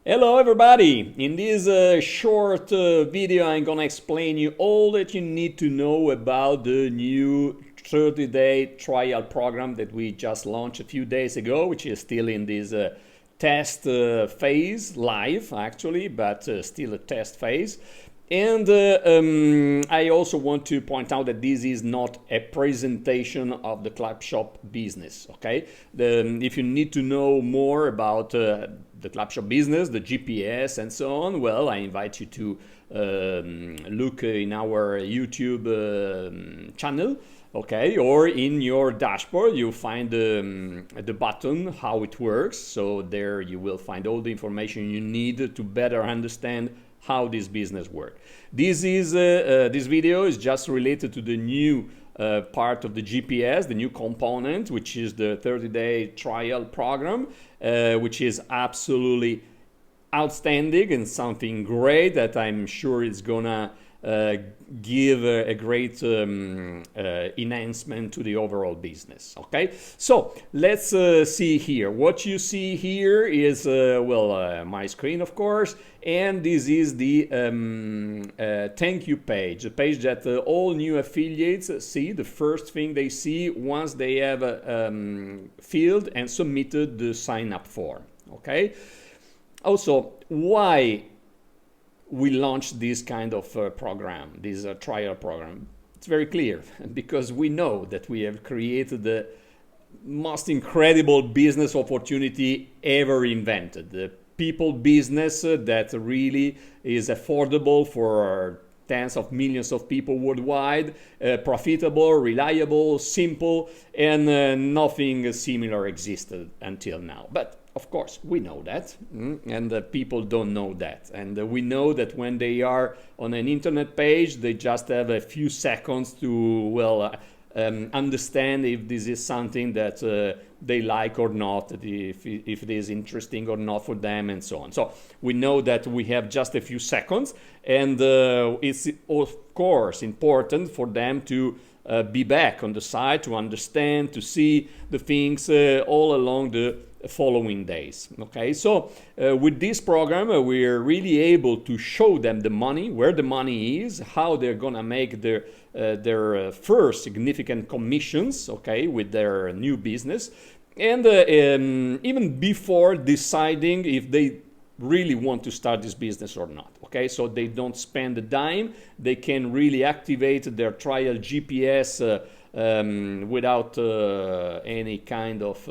Hello everybody! In this short video I'm gonna explain you all that you need to know about the new 30-day trial program that we just launched a few days ago, which is still in this test phase, live actually, but still a test phase. And I also want to point out that this is not a presentation of the Clubshop business, okay? If you need to know more about the Clubshop business, the GPS and so on, well, I invite you to look in our YouTube channel, okay? Or in your dashboard, you find the button, how it works. So there you will find all the information you need to better understand how this business works. This video is just related to the new part of the GPS, the new component, which is the 30-day trial program, which is absolutely outstanding and something great that I'm sure is gonna give a great enhancement to the overall business. Okay, so let's see here. What you see here is my screen, of course, and this is the thank you page, a page that all new affiliates see. The first thing they see once they have filled and submitted the sign up form. Okay, also why we launched this kind of program, this trial program. It's very clear, because we know that we have created the most incredible business opportunity ever invented. The people business that really is affordable for tens of millions of people worldwide, profitable, reliable, simple, and nothing similar existed until now. But of course, we know that, and people don't know that. And we know that when they are on an internet page, they just have a few seconds to, understand if this is something that they like or not, if it is interesting or not for them, and so on. So we know that we have just a few seconds, and it's of course important for them to be back on the site, to understand, to see the things all along the following days. Okay, so with this program we're really able to show them the money, where the money is, how they're gonna make their first significant commissions, okay, with their new business, and even before deciding if they really want to start this business or not. Okay, so they don't spend a dime, they can really activate their trial GPS without any kind of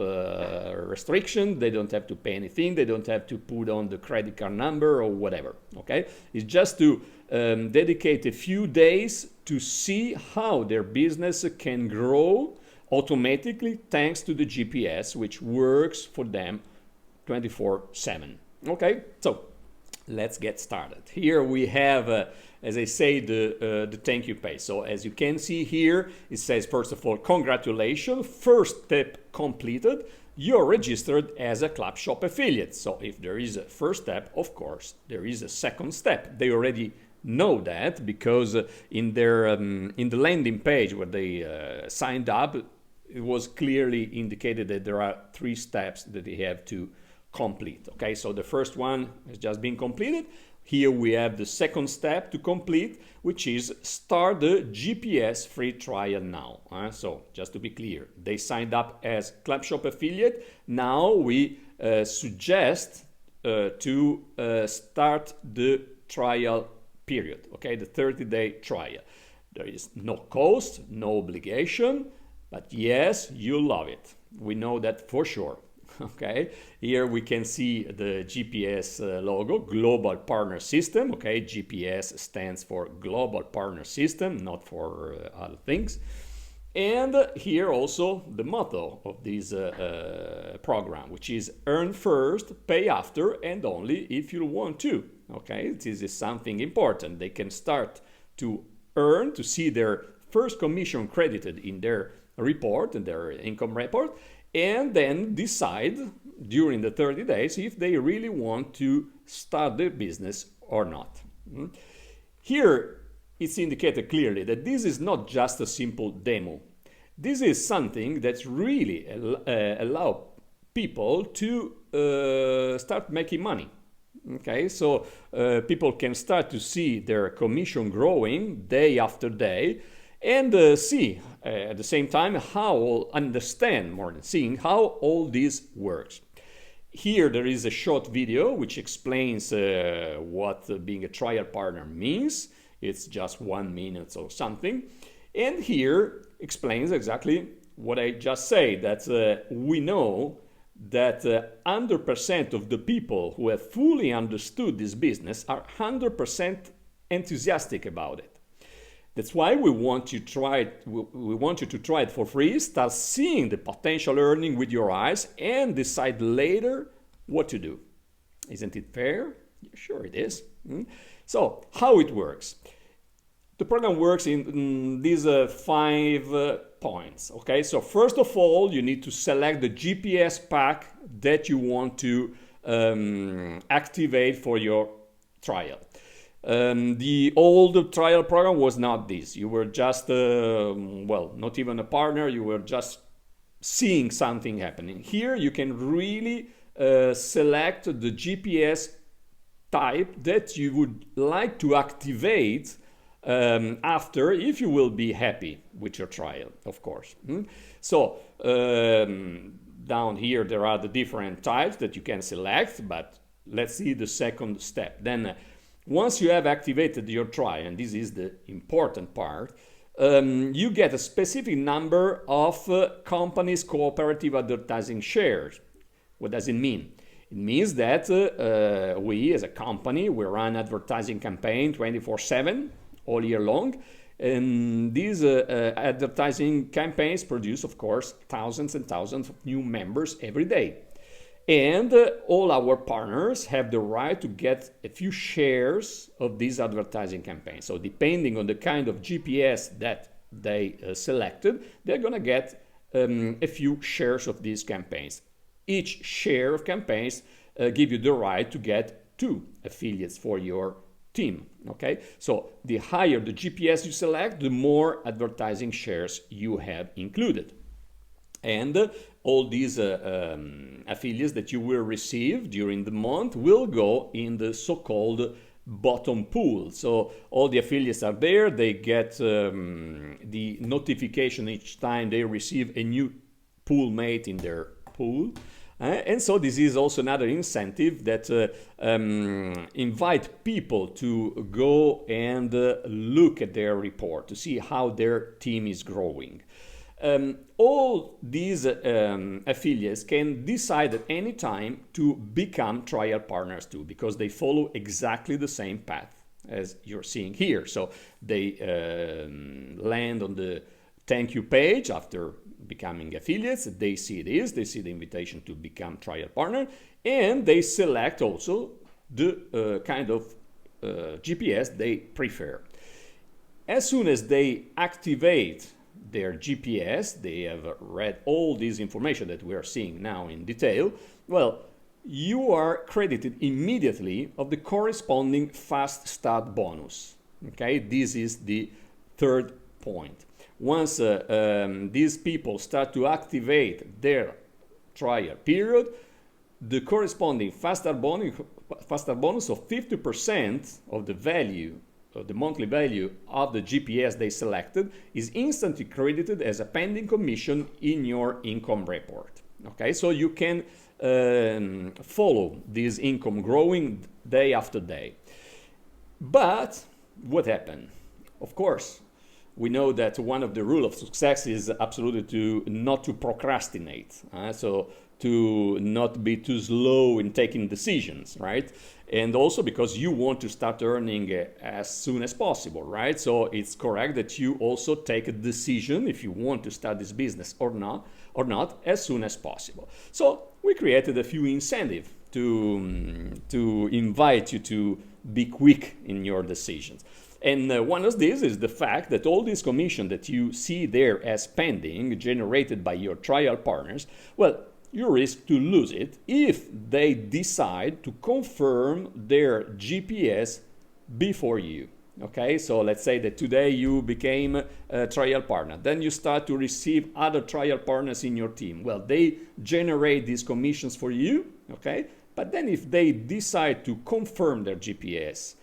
restriction. They don't have to pay anything, they don't have to put on the credit card number or whatever. Okay, it's just to dedicate a few days to see how their business can grow automatically thanks to the GPS, which works for them 24/7. Okay, so let's get started. Here we have, as I say, the thank you page. So as you can see here, it says, first of all, congratulations, first step completed. You're registered as a Clubshop affiliate. So if there is a first step, of course, there is a second step. They already know that because in their in the landing page where they signed up, it was clearly indicated that there are 3 steps that they have to complete. Okay, so the first one has just been completed. Here we have the second step to complete, which is start the GPS free trial now. So just to be clear, they signed up as Clubshop affiliate. Now we suggest to start the trial period, okay, the 30-day trial. There is no cost, no obligation, but yes, you love it. We know that for sure. Okay, here we can see the GPS logo, Global Partner System. Okay, GPS stands for Global Partner System, not for other things. And here also the motto of this program, which is earn first, pay after, and only if you want to. Okay, this is something important. They can start to earn, to see their first commission credited in their report, in their income report, and then decide during the 30 days if they really want to start their business or not. Here it's indicated clearly that this is not just a simple demo. This is something that really allow people to start making money. Okay, so people can start to see their commission growing day after day, and see at the same time understand more than seeing how all this works. Here there is a short video which explains what being a trial partner means. It's just 1 minute or something. And here explains exactly what I just said, that we know that 100% of the people who have fully understood this business are 100% enthusiastic about it. That's why we want you to try it. We want you to try it for free, start seeing the potential earning with your eyes, and decide later what to do. Isn't it fair? Sure it is. So how it works? The program works in these 5 points. Okay, so first of all, you need to select the GPS pack that you want to activate for your trial. The old trial program was not this. You were just, well, not even a partner, you were just seeing something happening. Here you can really select the GPS type that you would like to activate after, if you will be happy with your trial, of course. So down here there are the different types that you can select, but let's see the second step. Then once you have activated your trial, and this is the important part, you get a specific number of companies' cooperative advertising shares. What does it mean? It means that we as a company, we run advertising campaign 24/7 all year long, and these advertising campaigns produce, of course, thousands and thousands of new members every day. And all our partners have the right to get a few shares of these advertising campaigns. So depending on the kind of GPS that they selected, they're going to get a few shares of these campaigns. Each share of campaigns give you the right to get 2 affiliates for your team. Okay, so the higher the GPS you select, the more advertising shares you have included. And all these affiliates that you will receive during the month will go in the so-called bottom pool. So all the affiliates are there, they get the notification each time they receive a new pool mate in their pool. And so this is also another incentive that invite people to go and look at their report to see how their team is growing. All these affiliates can decide at any time to become trial partners too, because they follow exactly the same path as you're seeing here. So they land on the thank you page after becoming affiliates. They see this, they see the invitation to become trial partner, and they select also the kind of GPS they prefer. As soon as they activate their GPS, they have read all this information that we are seeing now in detail, well, you are credited immediately of the corresponding fast start bonus. Okay, this is the third point. Once these people start to activate their trial period, the corresponding fast start bonus of 50% of the value, of the monthly value of the GPS they selected, is instantly credited as a pending commission in your income report. Okay, so you can follow this income growing day after day. But what happened? Of course, we know that one of the rules of success is absolutely not to procrastinate. So to not be too slow in taking decisions, right? And also because you want to start earning as soon as possible, right? So it's correct that you also take a decision if you want to start this business or not as soon as possible. So we created a few incentives to invite you to be quick in your decisions. And one of these is the fact that all this commission that you see there as pending, generated by your trial partners, well, you risk to lose it if they decide to confirm their GPS before you. Okay, so let's say that today you became a trial partner, then you start to receive other trial partners in your team. Well, they generate these commissions for you, okay, But then if they decide to confirm their GPS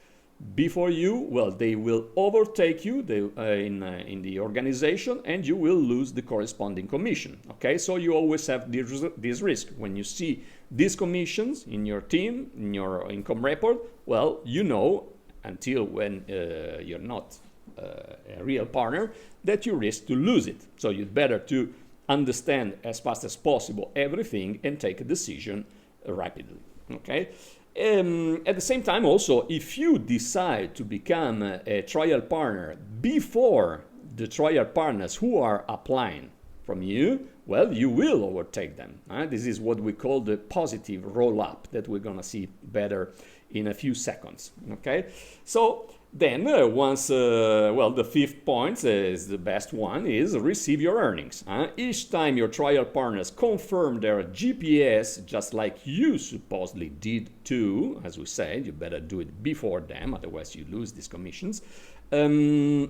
before you, well, they will overtake you in the organization, and you will lose the corresponding commission. Okay, so you always have this risk. When you see these commissions in your team, in your income report, well, you know, until when you're not a real partner, that you risk to lose it. So you'd better to understand as fast as possible everything and take a decision rapidly. Okay. At the same time, also, if you decide to become a trial partner before the trial partners who are applying from you, well, you will overtake them. This is what we call the positive roll-up that we're going to see better in a few seconds. Okay, so then once, well, the fifth point is the best one, is receive your earnings. Each time your trial partners confirm their GPS, just like you supposedly did too, as we said, you better do it before them, otherwise you lose these commissions. We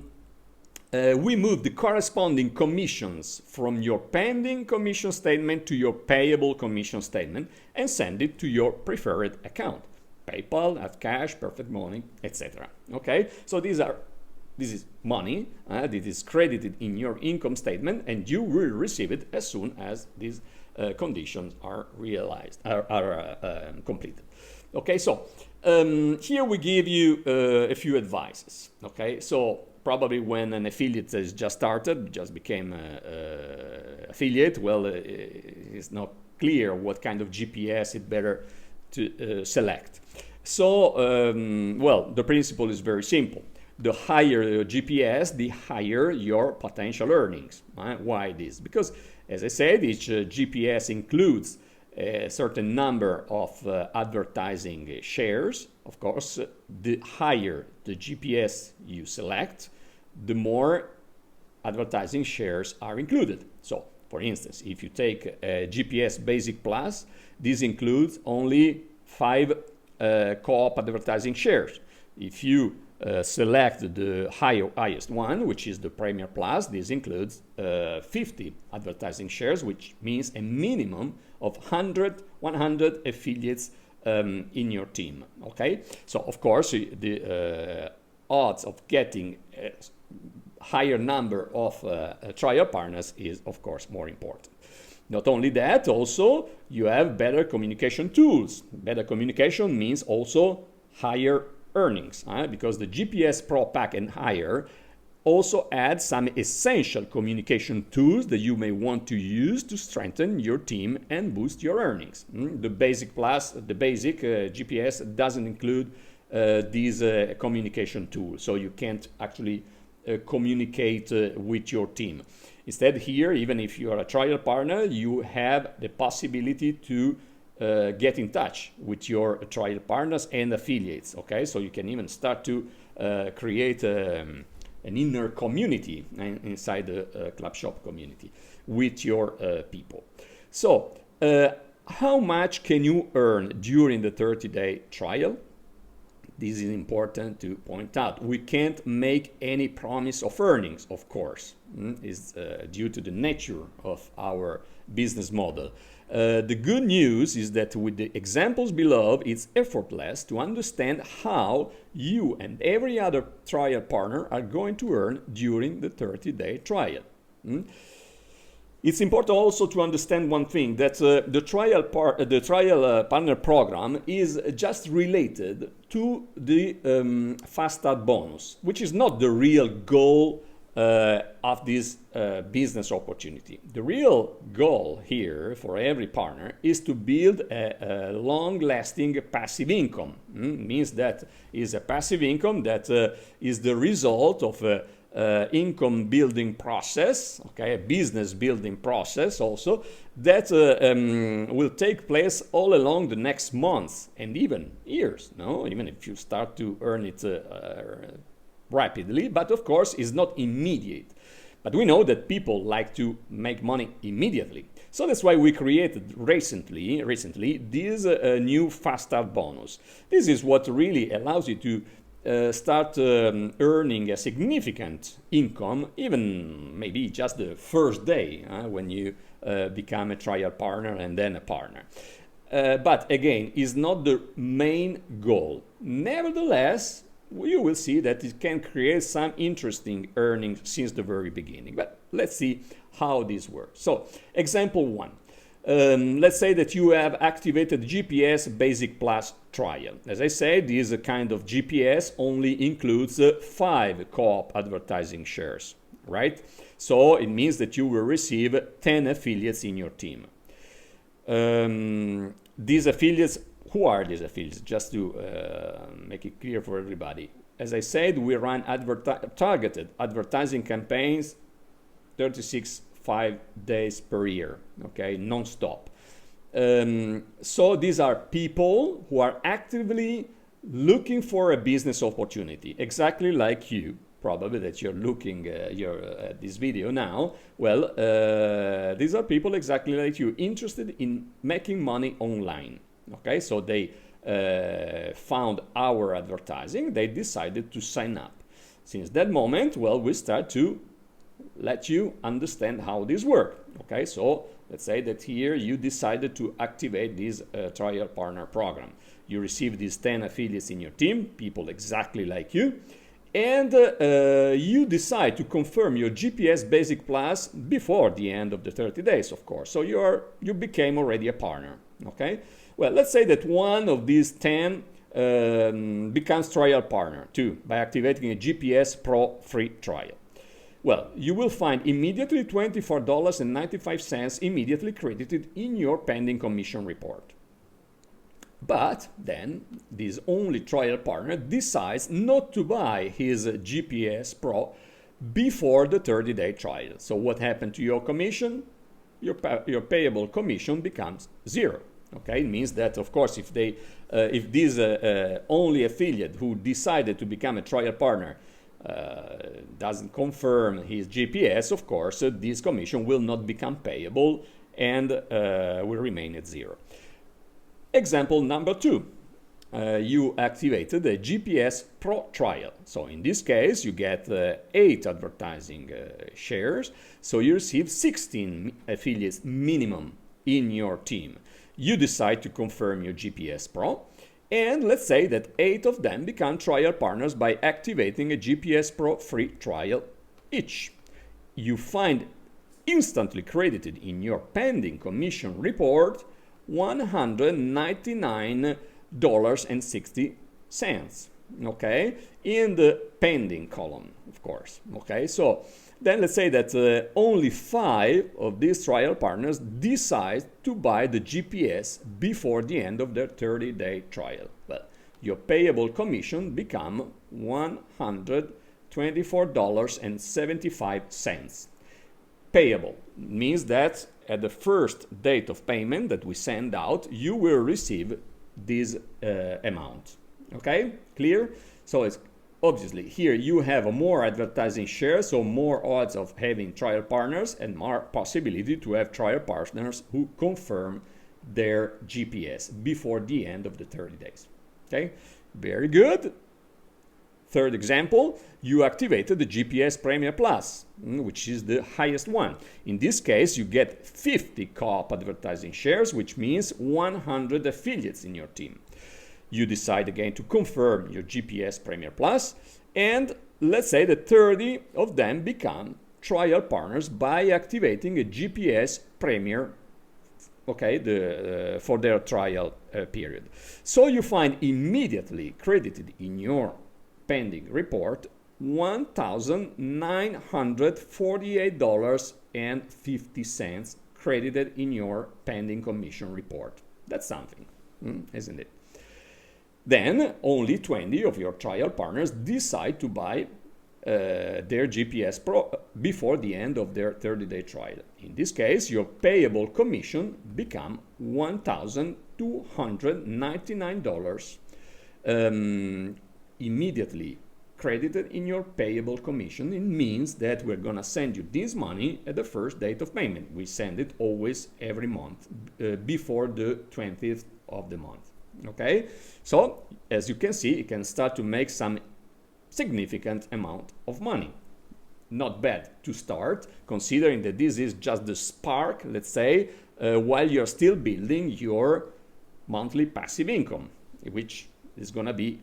move the corresponding commissions from your pending commission statement to your payable commission statement and send it to your preferred account. PayPal, Cash, Perfect Money, etc. Okay, so this is money that is credited in your income statement, and you will receive it as soon as these conditions are realized, are completed. Okay, so here we give you a few advices. Okay, so probably when an affiliate has just started, just became an affiliate, well, it's not clear what kind of GPS it better to select. So, well, the principle is very simple. The higher your GPS, the higher your potential earnings. Why this? Because, as I said, each GPS includes a certain number of advertising shares. Of course, the higher the GPS you select, the more advertising shares are included. So, for instance, if you take a GPS Basic Plus, this includes only 5 co-op advertising shares. If you select the highest one, which is the Premier Plus, this includes 50 advertising shares, which means a minimum of 100 affiliates in your team. Okay, so of course the odds of getting a higher number of trial partners is of course more important. Not only that, also you have better communication tools. Better communication means also higher earnings, because the GPS Pro Pack and higher also add some essential communication tools that you may want to use to strengthen your team and boost your earnings. The Basic Plus, the basic GPS doesn't include these communication tools, so you can't actually communicate with your team. Instead, here, even if you are a trial partner, you have the possibility to get in touch with your trial partners and affiliates. Okay, so you can even start to create an inner community inside the Clubshop community with your people. So, how much can you earn during the 30-day trial? This is important to point out. We can't make any promise of earnings, of course. It's due to the nature of our business model. The good news is that with the examples below, it's effortless to understand how you and every other trial partner are going to earn during the 30-day trial. It's important also to understand one thing, that the trial partner program is just related to the fast start bonus, which is not the real goal of this business opportunity. The real goal here for every partner is to build a long-lasting passive income. Means that is a passive income that is the result of a income building process, okay, a business building process also, that will take place all along the next months and even years, no? Even if you start to earn it rapidly, but of course is not immediate. But we know that people like to make money immediately. So that's why we created recently this new fast start bonus. This is what really allows you to start earning a significant income, even maybe just the first day when you become a trial partner and then a partner. but again, is not the main goal. Nevertheless, you will see that it can create some interesting earnings since the very beginning. But let's see how this works. So, example 1. Let's say that you have activated GPS Basic Plus trial. As I said, this kind of GPS only includes 5 co-op advertising shares, right? So it means that you will receive 10 affiliates in your team. These affiliates, who are these affiliates? Just to make it clear for everybody. As I said, we run targeted advertising campaigns 5 days per year, okay, non-stop. So these are people who are actively looking for a business opportunity, exactly like you, probably that you're looking at this video now. Well, these are people exactly like you, interested in making money online. Okay, so they found our advertising, they decided to sign up. Since that moment, well, we start to let you understand how this works. Okay, so let's say that here you decided to activate this trial partner program. You receive these 10 affiliates in your team, people exactly like you, and you decide to confirm your GPS Basic Plus before the end of the 30 days, of course. So you became already a partner. Okay, well, let's say that one of these 10 becomes trial partner too by activating a GPS Pro free trial. Well, you will find immediately $24.95 immediately credited in your pending commission report. But then this only trial partner decides not to buy his GPS Pro before the 30-day trial. So what happened to your commission? Your payable commission becomes 0. Okay, it means that, of course, if this only affiliate who decided to become a trial partner doesn't confirm his GPS, of course, this commission will not become payable and will remain at 0. Example number 2. You activated a GPS Pro trial. So in this case, you get 8 advertising shares. So you receive 16 affiliates minimum in your team. You decide to confirm your GPS Pro. And let's say that 8 of them become trial partners by activating a GPS Pro free trial each. You find instantly credited in your pending commission report $199.60, okay, in the pending column, of course. Okay, so then let's say that only 5 of these trial partners decide to buy the GPS before the end of their 30-day trial. Well, your payable commission become $124.75. Payable means that at the first date of payment that we send out, you will receive this amount. Okay, clear? So it's obviously here you have more advertising shares, so more odds of having trial partners and more possibility to have trial partners who confirm their GPS before the end of the 30 days. Okay, very good. Third example, you activated the GPS Premier Plus, which is the highest one. In this case, you get 50 co-op advertising shares, which means 100 affiliates in your team. You decide again to confirm your GPS Premier Plus, and let's say that 30 of them become trial partners by activating a GPS Premier, okay, for their trial period. So you find immediately credited in your pending report $1,948.50 credited in your pending commission report. That's something, isn't it? Then only 20 of your trial partners decide to buy their GPS Pro before the end of their 30-day trial. In this case, your payable commission become $1,299 immediately credited in your payable commission. It means that we're gonna send you this money at the first date of payment. We send it always every month before the 20th of the month. Okay, so as you can see, you can start to make some significant amount of money. Not bad to start, considering that this is just the spark, let's say, while you're still building your monthly passive income, which is going to be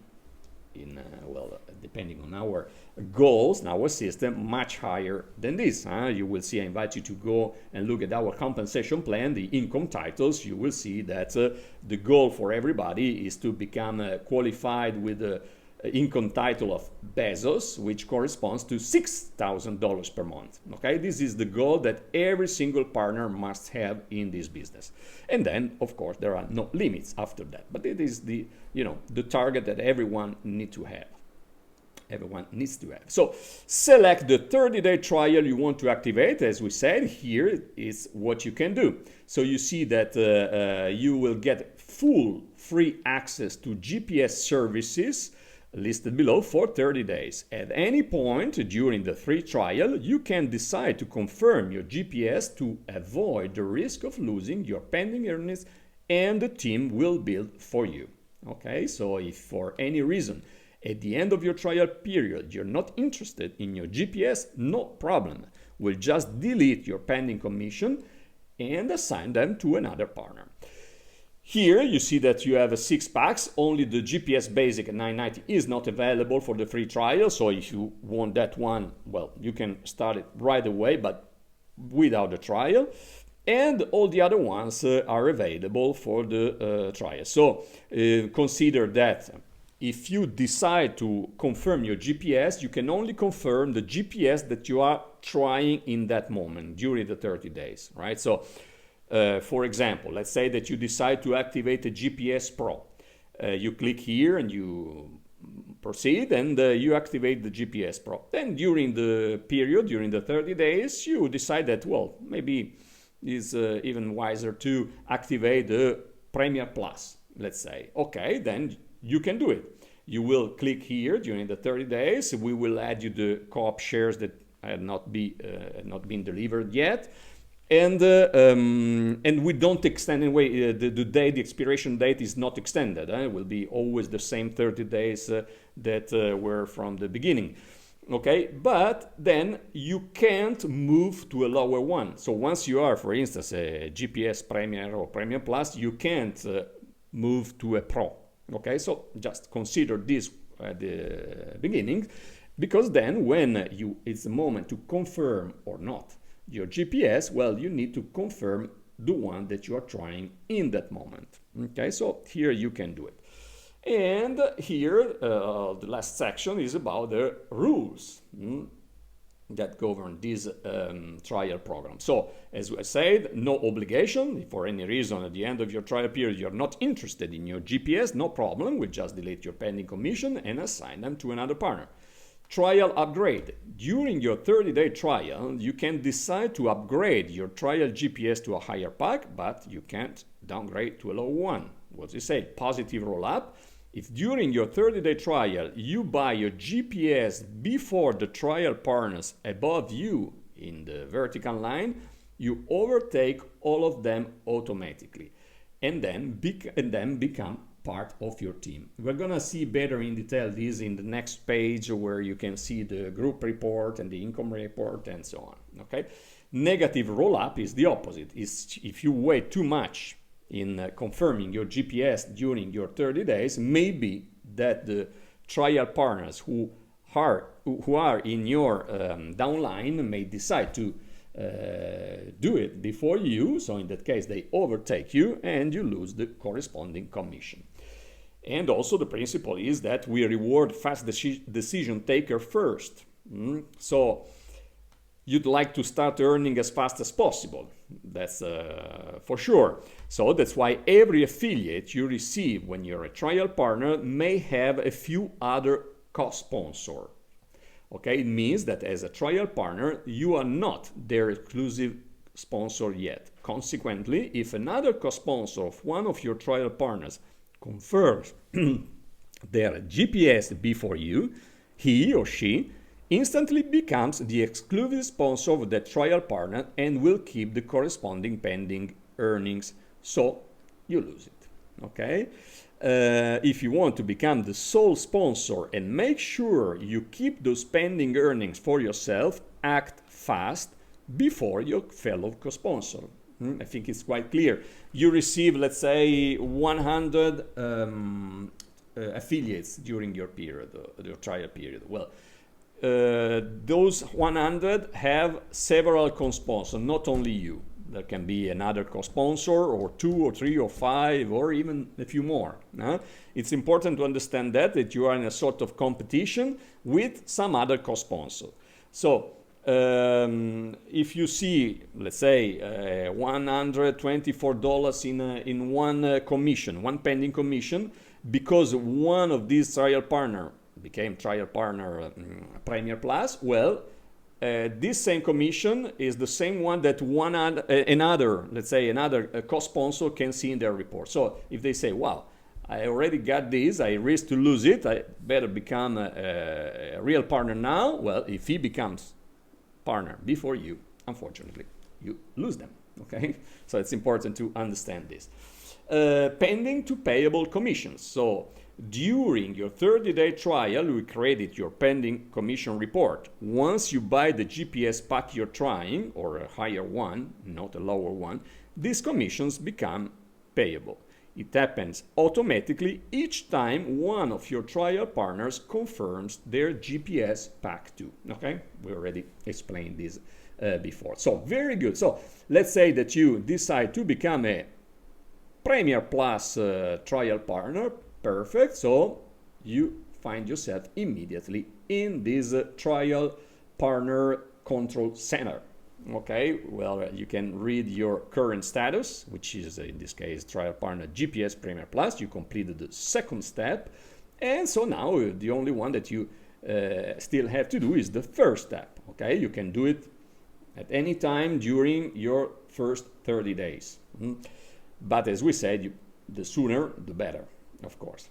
depending on our goals and our system, much higher than this. You will see, I invite you to go and look at our compensation plan, the income titles. You will see that the goal for everybody is to become qualified with the income title of Bezos, which corresponds to $6,000 per month. Okay, this is the goal that every single partner must have in this business. And then, of course, there are no limits after that. But it is the target that everyone needs to have. Everyone needs to have. So select the 30-day trial you want to activate. As we said, here is what you can do. So you see that you will get full free access to GPS services listed below for 30 days. At any point during the free trial, you can decide to confirm your GPS to avoid the risk of losing your pending earnings, and the team will build for you. Okay, so if for any reason at the end of your trial period you're not interested in your GPS, no problem. We'll just delete your pending commission and assign them to another partner. Here you see that you have 6 packs. Only the GPS Basic at $9.90 is not available for the free trial. So if you want that one, well, you can start it right away, but without the trial. And all the other ones are available for the trial. So consider that if you decide to confirm your GPS, you can only confirm the GPS that you are trying in that moment during the 30 days, right? So for example, let's say that you decide to activate a GPS Pro. You click here and you proceed, and you activate the GPS Pro. Then during the period, during the 30 days, you decide that, well, maybe it's even wiser to activate the Premier Plus, let's say. Okay, then you can do it. You will click here during the 30 days. We will add you the co-op shares that have not been delivered yet. And we don't extend anyway. The expiration date is not extended. It will be always the same 30 days that were from the beginning. Okay, but then you can't move to a lower one. So once you are, for instance, a GPS Premier or Premier Plus, you can't move to a Pro. Okay, so just consider this at the beginning, because then when it's the moment to confirm or not your GPS, well, you need to confirm the one that you are trying in that moment. Okay, so here you can do it. And here, the last section is about the rules that govern this trial program. So, as I said, no obligation. If for any reason at the end of your trial period you're not interested in your GPS, no problem. We'll just delete your pending commission and assign them to another partner. Trial upgrade. During your 30-day trial, you can decide to upgrade your trial GPS to a higher pack, but you can't downgrade to a low one. What you say? Positive roll-up. If during your 30-day trial you buy your GPS before the trial partners above you in the vertical line, you overtake all of them automatically and then become part of your team. We're gonna see better in detail this in the next page, where you can see the group report and the income report and so on. Okay, negative roll-up is the opposite. Is if you wait too much in confirming your GPS during your 30 days, maybe that the trial partners who are in your downline may decide to do it before you. So in that case, they overtake you and you lose the corresponding commission. And also the principle is that we reward fast decision taker first. So you'd like to start earning as fast as possible. That's for sure. So that's why every affiliate you receive when you're a trial partner may have a few other co-sponsors. Okay, it means that as a trial partner, you are not their exclusive sponsor yet. Consequently, if another co-sponsor of one of your trial partners confirms their GPS before you, he or she instantly becomes the exclusive sponsor of the trial partner and will keep the corresponding pending earnings, so you lose it. Okay? If you want to become the sole sponsor and make sure you keep those pending earnings for yourself, act fast before your fellow co-sponsor. I think it's quite clear. You receive, let's say, 100 affiliates during your period, your trial period. Well, those 100 have several co-sponsors, not only you. There can be another co-sponsor, or 2 or 3 or 5, or even a few more. It's important to understand that you are in a sort of competition with some other co-sponsor. So if you see, let's say, $124 in one commission, one pending commission, because one of these trial partner became trial partner Premier Plus, well, this same commission is the same one that another co-sponsor can see in their report. So if they say, wow, I already got this, I risk to lose it, I better become a real partner now. Well, if he becomes partner before you, unfortunately, you lose them, okay? So it's important to understand this. Pending to payable commissions. So during your 30-day trial, we credit your pending commission report. Once you buy the GPS pack you're trying, or a higher one, not a lower one, these commissions become payable. It happens automatically each time one of your trial partners confirms their GPS pack 2. Okay, we already explained this before. So very good. So let's say that you decide to become a Premier Plus trial partner. Perfect. So you find yourself immediately in this trial partner control center. Okay, well, you can read your current status, which is in this case trial partner GPS Premier Plus. You completed the second step, and so now the only one that you still have to do is the first step. Okay, you can do it at any time during your first 30 days. But as we said, the sooner the better, of course.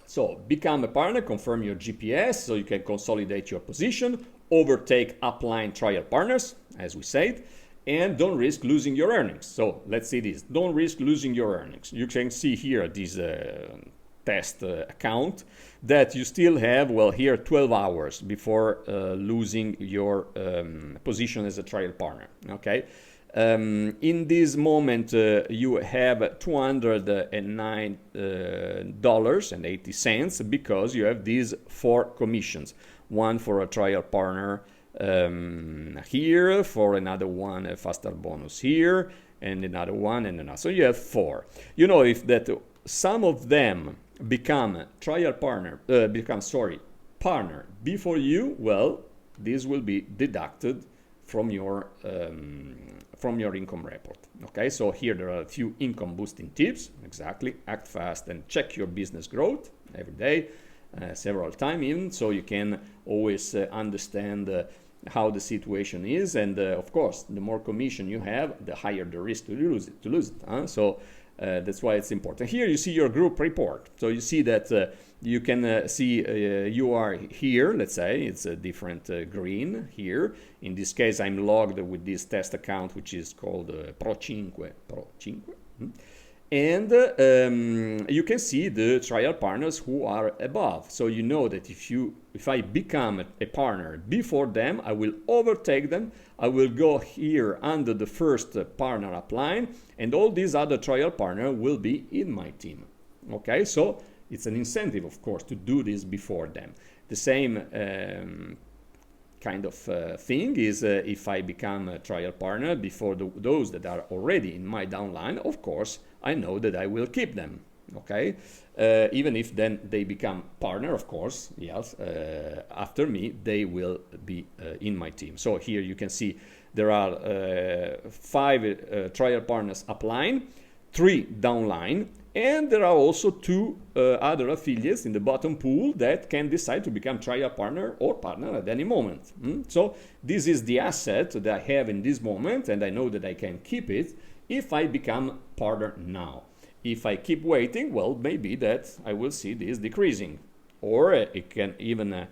So become a partner, confirm your GPS so you can consolidate your position, overtake upline trial partners, as we said, and don't risk losing your earnings. So let's see this. Don't risk losing your earnings. You can see here this test account that you still have, well, here 12 hours before losing your position as a trial partner. Okay. In this moment, you have $209.80 because you have these 4 commissions. One for a trial partner here, for another one a faster bonus here, and another one, and another. So you have 4. You know, if that some of them become partner before you, well, this will be deducted from your income report. Okay, so here there are a few income boosting tips. Exactly, act fast and check your business growth every day, several times even, so you can always understand how the situation is. And of course, the more commission you have, the higher the risk to lose it. So that's why it's important. Here you see your group report. So you see that you can see you are here. Let's say it's a different green here. In this case, I'm logged with this test account, which is called Pro5. And you can see the trial partners who are above. So you know that if I become a partner before them, I will overtake them. I will go here under the first partner upline, and all these other trial partners will be in my team. Okay, so it's an incentive, of course, to do this before them. The same kind of thing is if I become a trial partner before those that are already in my downline, of course, I know that I will keep them. Okay, even if then they become partner, of course, yes, after me, they will be in my team. So here you can see there are 5 trial partners upline, 3 downline, and there are also 2 other affiliates in the bottom pool that can decide to become trial partner or partner at any moment. So this is the asset that I have in this moment, and I know that I can keep it if I become partner now. If I keep waiting, well, maybe that I will see this decreasing, or it can even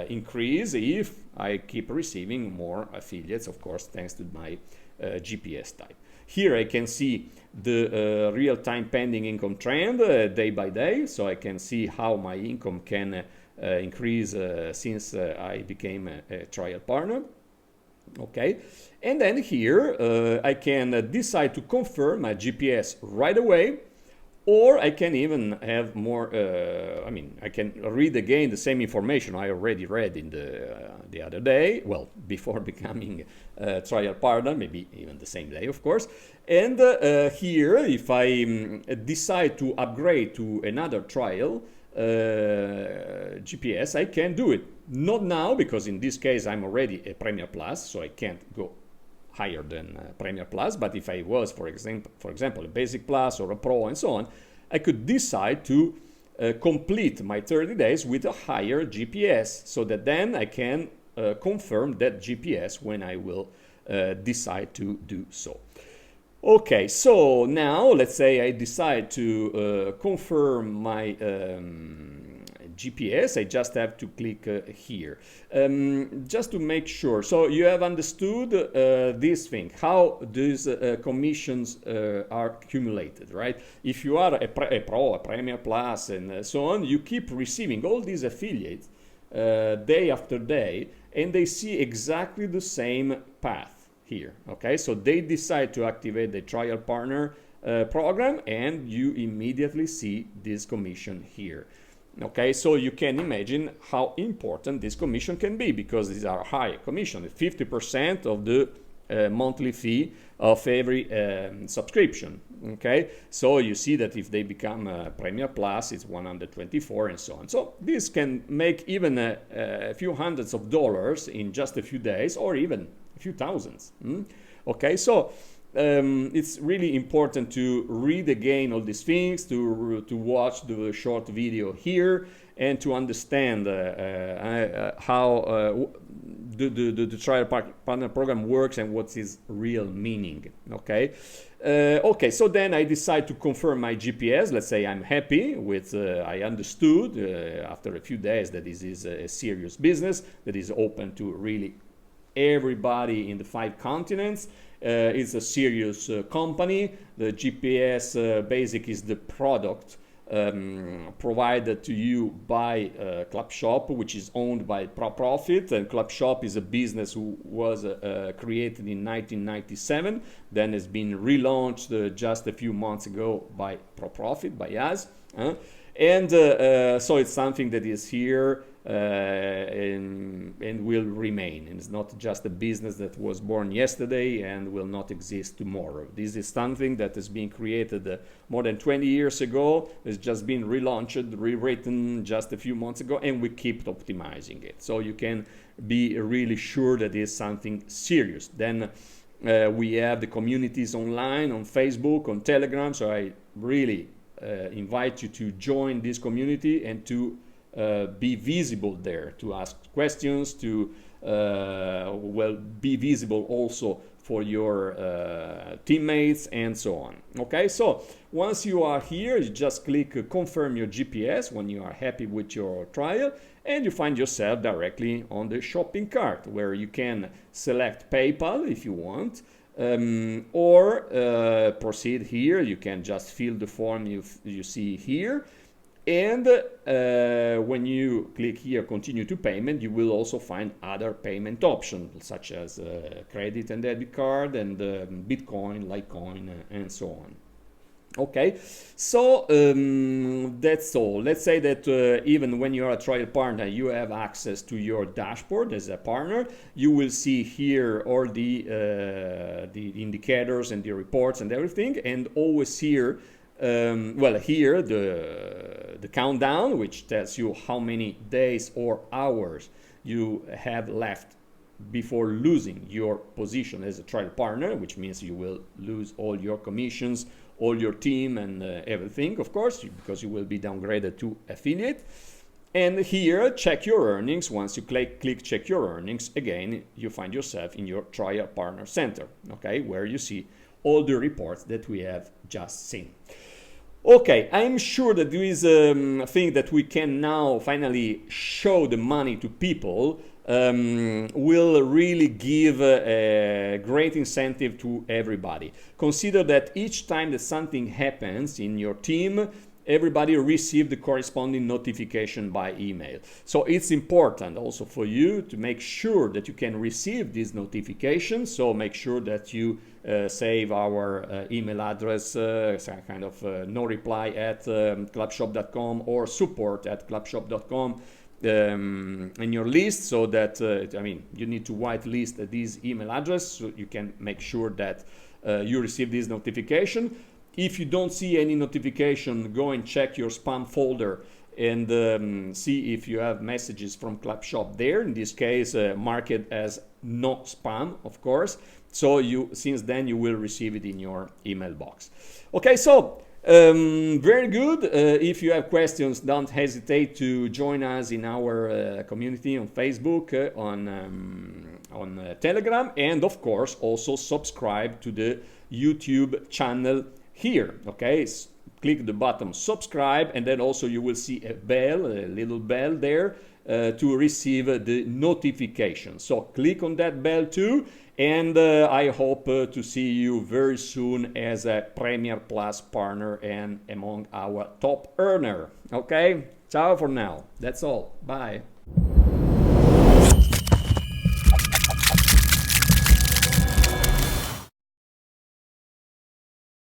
increase if I keep receiving more affiliates, of course, thanks to my GPS type. Here I can see the real-time pending income trend day by day, so I can see how my income can increase since I became a trial partner. Okay, and then here I can decide to confirm my GPS right away, or I can even have more, I mean, I can read again the same information I already read in the other day, well, before becoming a trial partner, maybe even the same day, of course. And here, if I decide to upgrade to another trial GPS, I can do it. Not now, because in this case I'm already a Premier Plus, so I can't go higher than Premier Plus. But if I was, for example, a Basic Plus or a Pro and so on, I could decide to complete my 30 days with a higher GPS, so that then I can confirm that GPS when I will decide to do so. Okay, so now let's say I decide to confirm my GPS. I just have to click here just to make sure. So you have understood this thing, how these commissions are accumulated, right? If you are a Pro, a Premier Plus, and so on, you keep receiving all these affiliates day after day, and they see exactly the same path here. Okay, so they decide to activate the trial partner program, and you immediately see this commission here. Okay, so you can imagine how important this commission can be, because these are high commission, 50% of the monthly fee of every subscription. Okay, so you see that if they become a Premier Plus, it's 124 and so on. So this can make even a few hundreds of dollars in just a few days, or even a few thousands. Okay, so it's really important to read again all these things, to watch the short video here, and to understand how the trial partner program works and what's its real meaning. Okay. Okay, so then I decide to confirm my GPS. Let's say I'm happy with, I understood after a few days that this is a serious business that is open to really everybody in the 5 continents. It's a serious company. The GPS Basic is the product provided to you by Clubshop, which is owned by ProProfit, and Clubshop is a business who was created in 1997, then has been relaunched just a few months ago by ProProfit, by us, and so it's something that is here and will remain. And it's not just a business that was born yesterday and will not exist tomorrow. This is something that has been created more than 20 years ago. It's just been relaunched, rewritten just a few months ago, and we keep optimizing it. So you can be really sure that it's something serious. Then we have the communities online, on Facebook, on Telegram. So I really invite you to join this community and to be visible there, to ask questions, to well, be visible also for your teammates and so on. Okay, so once you are here, you just click confirm your GPS when you are happy with your trial, and you find yourself directly on the shopping cart, where you can select PayPal if you want, or proceed here. You can just fill the form you see here. And when you click here, continue to payment, you will also find other payment options, such as credit and debit card, and Bitcoin, Litecoin, and so on. Okay, so that's all. Let's say that even when you're a trial partner, you have access to your dashboard as a partner. You will see here all the indicators and the reports and everything, and always here, well, here the countdown, which tells you how many days or hours you have left before losing your position as a trial partner, which means you will lose all your commissions, all your team, and everything, of course, because you will be downgraded to affiliate. And here, check your earnings. Once you click check your earnings, again, you find yourself in your trial partner center, okay, where you see all the reports that we have just seen. Okay, I'm sure that there is a thing that we can now finally show the money to people, will really give a great incentive to everybody. Consider that each time that something happens in your team, everybody receive the corresponding notification by email. So it's important also for you to make sure that you can receive these notifications. So make sure that you save our email address, kind of no reply at clubshop.com or support@clubshop.com in your list, so that I mean, you need to whitelist this email address so you can make sure that you receive this notification. If you don't see any notification, go and check your spam folder and see if you have messages from Clubshop there. In this case, mark it as not spam, of course. So since then you will receive it in your email box. Okay, so very good. If you have questions, don't hesitate to join us in our community on Facebook, on Telegram, and of course also subscribe to the YouTube channel here. Okay, click the button subscribe, and then also you will see a bell, a little bell there to receive the notification. So click on that bell too, and I hope to see you very soon as a Premier Plus partner and among our top earner. Okay, ciao for now. That's all. Bye.